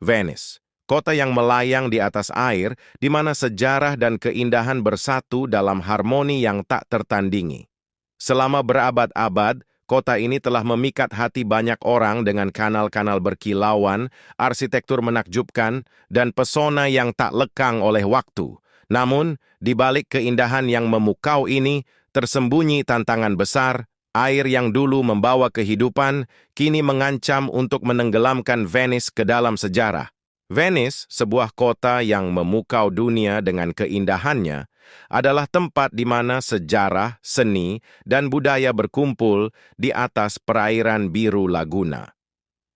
Venice, kota yang melayang di atas air, di mana sejarah dan keindahan bersatu dalam harmoni yang tak tertandingi. Selama berabad-abad, kota ini telah memikat hati banyak orang dengan kanal-kanal berkilauan, arsitektur menakjubkan, dan pesona yang tak lekang oleh waktu. Namun, di balik keindahan yang memukau ini, tersembunyi tantangan besar. Air yang dulu membawa kehidupan, kini mengancam untuk menenggelamkan Venice ke dalam sejarah. Venice, sebuah kota yang memukau dunia dengan keindahannya, adalah tempat di mana sejarah, seni, dan budaya berkumpul di atas perairan biru Laguna.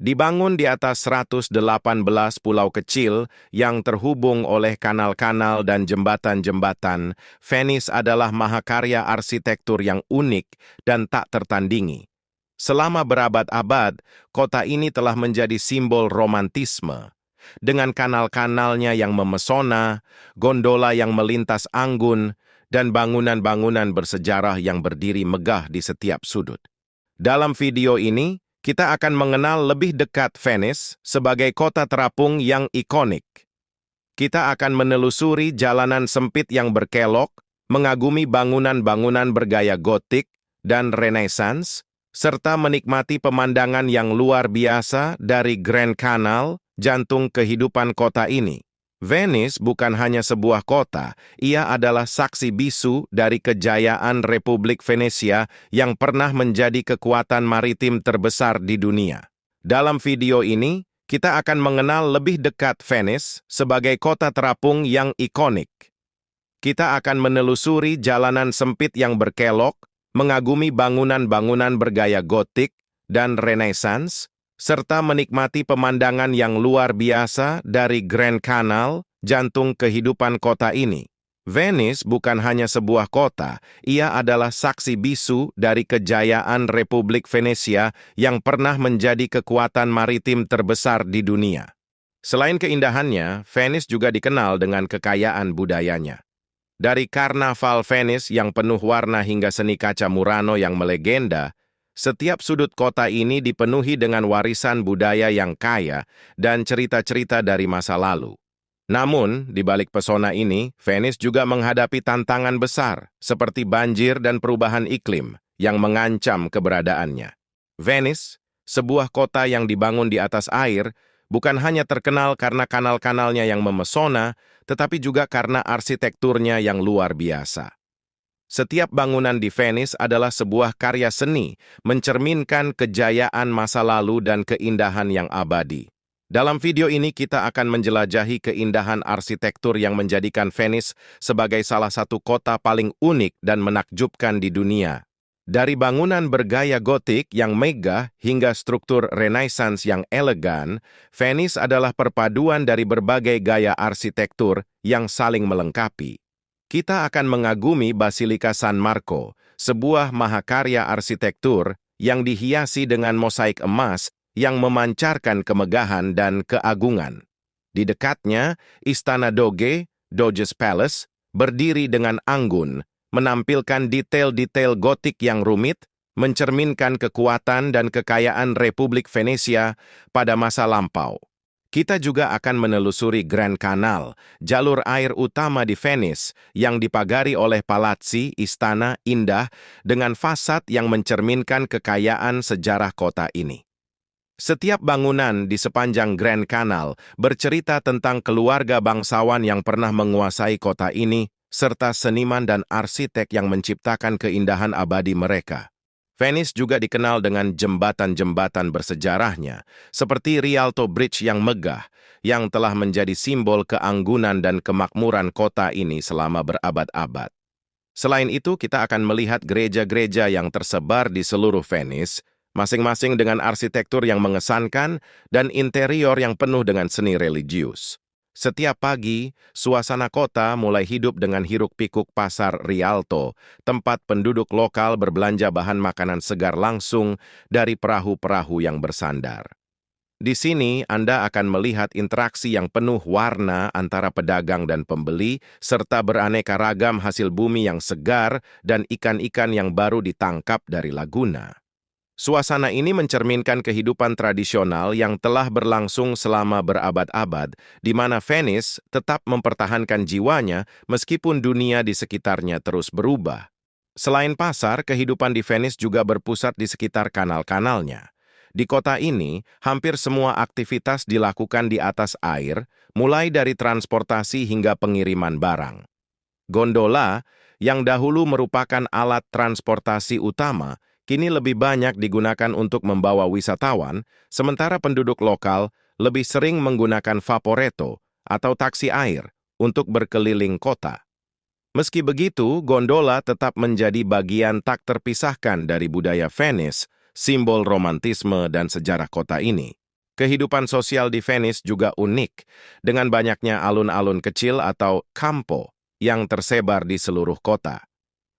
Dibangun di atas 118 pulau kecil yang terhubung oleh kanal-kanal dan jembatan-jembatan, Venice adalah mahakarya arsitektur yang unik dan tak tertandingi. Selama berabad-abad, kota ini telah menjadi simbol romantisme. Dengan kanal-kanalnya yang memesona, gondola yang melintas anggun, dan bangunan-bangunan bersejarah yang berdiri megah di setiap sudut. Dalam video ini, kita akan mengenal lebih dekat Venice sebagai kota terapung yang ikonik. Kita akan menelusuri jalanan sempit yang berkelok, mengagumi bangunan-bangunan bergaya gotik dan Renaissance, serta menikmati pemandangan yang luar biasa dari Grand Canal, jantung kehidupan kota ini. Venice bukan hanya sebuah kota, ia adalah saksi bisu dari kejayaan Republik Venesia yang pernah menjadi kekuatan maritim terbesar di dunia. Dalam video ini, kita akan mengenal lebih dekat Venice sebagai kota terapung yang ikonik. Kita akan menelusuri jalanan sempit yang berkelok, mengagumi bangunan-bangunan bergaya gotik dan Renaissance, serta menikmati pemandangan yang luar biasa dari Grand Canal, jantung kehidupan kota ini. Venice bukan hanya sebuah kota, ia adalah saksi bisu dari kejayaan Republik Venesia yang pernah menjadi kekuatan maritim terbesar di dunia. Selain keindahannya, Venice juga dikenal dengan kekayaan budayanya. Dari Karnaval Venice yang penuh warna hingga seni kaca Murano yang melegenda, setiap sudut kota ini dipenuhi dengan warisan budaya yang kaya dan cerita-cerita dari masa lalu. Namun, di balik pesona ini, Venice juga menghadapi tantangan besar, seperti banjir dan perubahan iklim yang mengancam keberadaannya. Venice, sebuah kota yang dibangun di atas air, bukan hanya terkenal karena kanal-kanalnya yang memesona, tetapi juga karena arsitekturnya yang luar biasa. Setiap bangunan di Venice adalah sebuah karya seni, mencerminkan kejayaan masa lalu dan keindahan yang abadi. Dalam video ini kita akan menjelajahi keindahan arsitektur yang menjadikan Venice sebagai salah satu kota paling unik dan menakjubkan di dunia. Dari bangunan bergaya gotik yang megah hingga struktur Renaissance yang elegan, Venice adalah perpaduan dari berbagai gaya arsitektur yang saling melengkapi. Kita akan mengagumi Basilika San Marco, sebuah mahakarya arsitektur yang dihiasi dengan mosaik emas yang memancarkan kemegahan dan keagungan. Di dekatnya, Istana Doge, Doge's Palace, berdiri dengan anggun, menampilkan detail-detail gotik yang rumit, mencerminkan kekuatan dan kekayaan Republik Venesia pada masa lampau. Kita juga akan menelusuri Grand Canal, jalur air utama di Venice, yang dipagari oleh palazzi, istana indah, dengan fasad yang mencerminkan kekayaan sejarah kota ini. Setiap bangunan di sepanjang Grand Canal bercerita tentang keluarga bangsawan yang pernah menguasai kota ini, serta seniman dan arsitek yang menciptakan keindahan abadi mereka. Venice juga dikenal dengan jembatan-jembatan bersejarahnya, seperti Rialto Bridge yang megah, yang telah menjadi simbol keanggunan dan kemakmuran kota ini selama berabad-abad. Selain itu, kita akan melihat gereja-gereja yang tersebar di seluruh Venice, masing-masing dengan arsitektur yang mengesankan dan interior yang penuh dengan seni religius. Setiap pagi, suasana kota mulai hidup dengan hiruk-pikuk pasar Rialto, tempat penduduk lokal berbelanja bahan makanan segar langsung dari perahu-perahu yang bersandar. Di sini, Anda akan melihat interaksi yang penuh warna antara pedagang dan pembeli, serta beraneka ragam hasil bumi yang segar dan ikan-ikan yang baru ditangkap dari Laguna. Suasana ini mencerminkan kehidupan tradisional yang telah berlangsung selama berabad-abad, di mana Venice tetap mempertahankan jiwanya meskipun dunia di sekitarnya terus berubah. Selain pasar, kehidupan di Venice juga berpusat di sekitar kanal-kanalnya. Di kota ini, hampir semua aktivitas dilakukan di atas air, mulai dari transportasi hingga pengiriman barang. Gondola, yang dahulu merupakan alat transportasi utama, kini lebih banyak digunakan untuk membawa wisatawan, sementara penduduk lokal lebih sering menggunakan vaporetto atau taksi air untuk berkeliling kota. Meski begitu, gondola tetap menjadi bagian tak terpisahkan dari budaya Venice, simbol romantisme dan sejarah kota ini. Kehidupan sosial di Venice juga unik, dengan banyaknya alun-alun kecil atau campo yang tersebar di seluruh kota.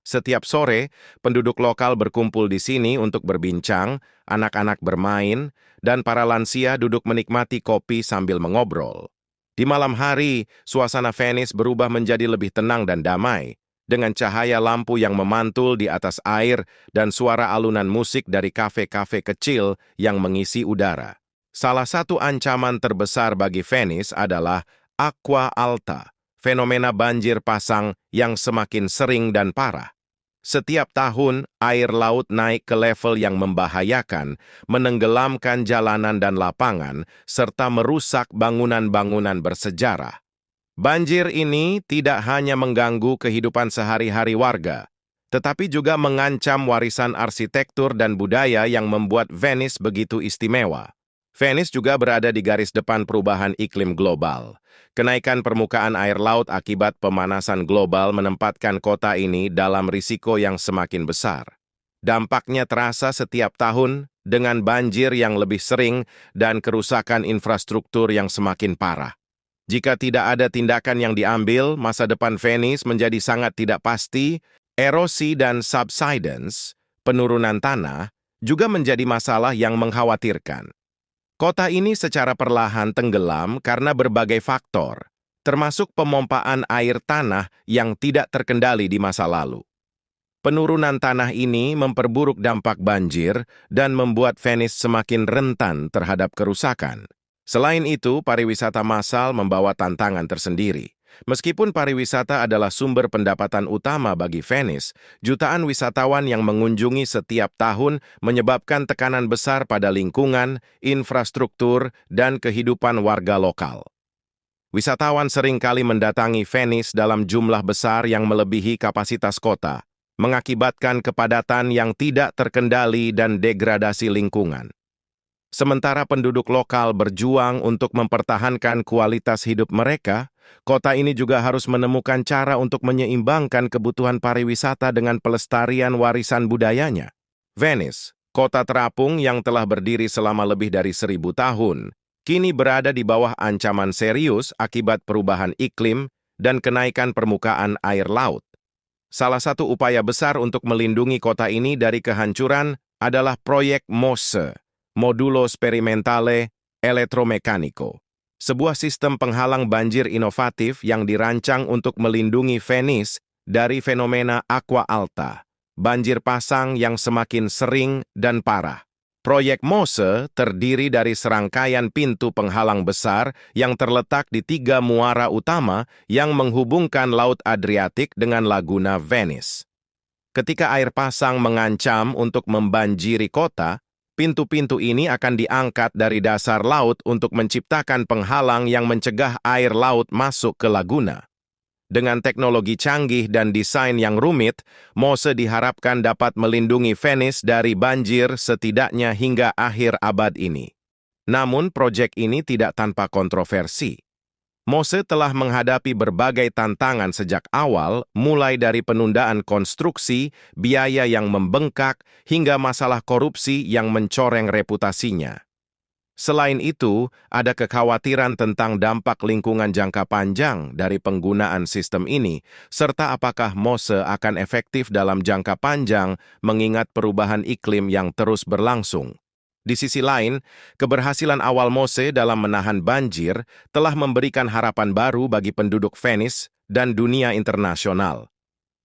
Setiap sore, penduduk lokal berkumpul di sini untuk berbincang, anak-anak bermain, dan para lansia duduk menikmati kopi sambil mengobrol. Di malam hari, suasana Venice berubah menjadi lebih tenang dan damai, dengan cahaya lampu yang memantul di atas air dan suara alunan musik dari kafe-kafe kecil yang mengisi udara. Salah satu ancaman terbesar bagi Venice adalah aqua alta, fenomena banjir pasang yang semakin sering dan parah. Setiap tahun, air laut naik ke level yang membahayakan, menenggelamkan jalanan dan lapangan, serta merusak bangunan-bangunan bersejarah. Banjir ini tidak hanya mengganggu kehidupan sehari-hari warga, tetapi juga mengancam warisan arsitektur dan budaya yang membuat Venice begitu istimewa. Venice juga berada di garis depan perubahan iklim global. Kenaikan permukaan air laut akibat pemanasan global menempatkan kota ini dalam risiko yang semakin besar. Dampaknya terasa setiap tahun dengan banjir yang lebih sering dan kerusakan infrastruktur yang semakin parah. Jika tidak ada tindakan yang diambil, masa depan Venice menjadi sangat tidak pasti. Erosi dan subsidence, penurunan tanah, juga menjadi masalah yang mengkhawatirkan. Kota ini secara perlahan tenggelam karena berbagai faktor, termasuk pemompaan air tanah yang tidak terkendali di masa lalu. Penurunan tanah ini memperburuk dampak banjir dan membuat Venice semakin rentan terhadap kerusakan. Selain itu, pariwisata massal membawa tantangan tersendiri. Meskipun pariwisata adalah sumber pendapatan utama bagi Venice, jutaan wisatawan yang mengunjungi setiap tahun menyebabkan tekanan besar pada lingkungan, infrastruktur, dan kehidupan warga lokal. Wisatawan seringkali mendatangi Venice dalam jumlah besar yang melebihi kapasitas kota, mengakibatkan kepadatan yang tidak terkendali dan degradasi lingkungan. Sementara penduduk lokal berjuang untuk mempertahankan kualitas hidup mereka, kota ini juga harus menemukan cara untuk menyeimbangkan kebutuhan pariwisata dengan pelestarian warisan budayanya. Venice, kota terapung yang telah berdiri selama lebih dari 1000 tahun, kini berada di bawah ancaman serius akibat perubahan iklim dan kenaikan permukaan air laut. Salah satu upaya besar untuk melindungi kota ini dari kehancuran adalah proyek MOSE, Modulo Sperimentale Elettromeccanico, sebuah sistem penghalang banjir inovatif yang dirancang untuk melindungi Venice dari fenomena aqua alta, banjir pasang yang semakin sering dan parah. Proyek MOSE terdiri dari serangkaian pintu penghalang besar yang terletak di 3 muara utama yang menghubungkan Laut Adriatik dengan Laguna Venice. Ketika air pasang mengancam untuk membanjiri kota, pintu-pintu ini akan diangkat dari dasar laut untuk menciptakan penghalang yang mencegah air laut masuk ke laguna. Dengan teknologi canggih dan desain yang rumit, MOSE diharapkan dapat melindungi Venice dari banjir setidaknya hingga akhir abad ini. Namun, proyek ini tidak tanpa kontroversi. MOSE telah menghadapi berbagai tantangan sejak awal, mulai dari penundaan konstruksi, biaya yang membengkak, hingga masalah korupsi yang mencoreng reputasinya. Selain itu, ada kekhawatiran tentang dampak lingkungan jangka panjang dari penggunaan sistem ini, serta apakah MOSE akan efektif dalam jangka panjang mengingat perubahan iklim yang terus berlangsung. Di sisi lain, keberhasilan awal MOSE dalam menahan banjir telah memberikan harapan baru bagi penduduk Venice dan dunia internasional.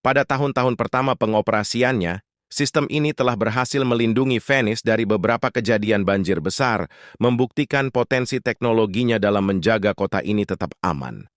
Pada tahun-tahun pertama pengoperasiannya, Sistem ini telah berhasil melindungi Venice dari beberapa kejadian banjir besar, membuktikan potensi teknologinya dalam menjaga kota ini tetap aman.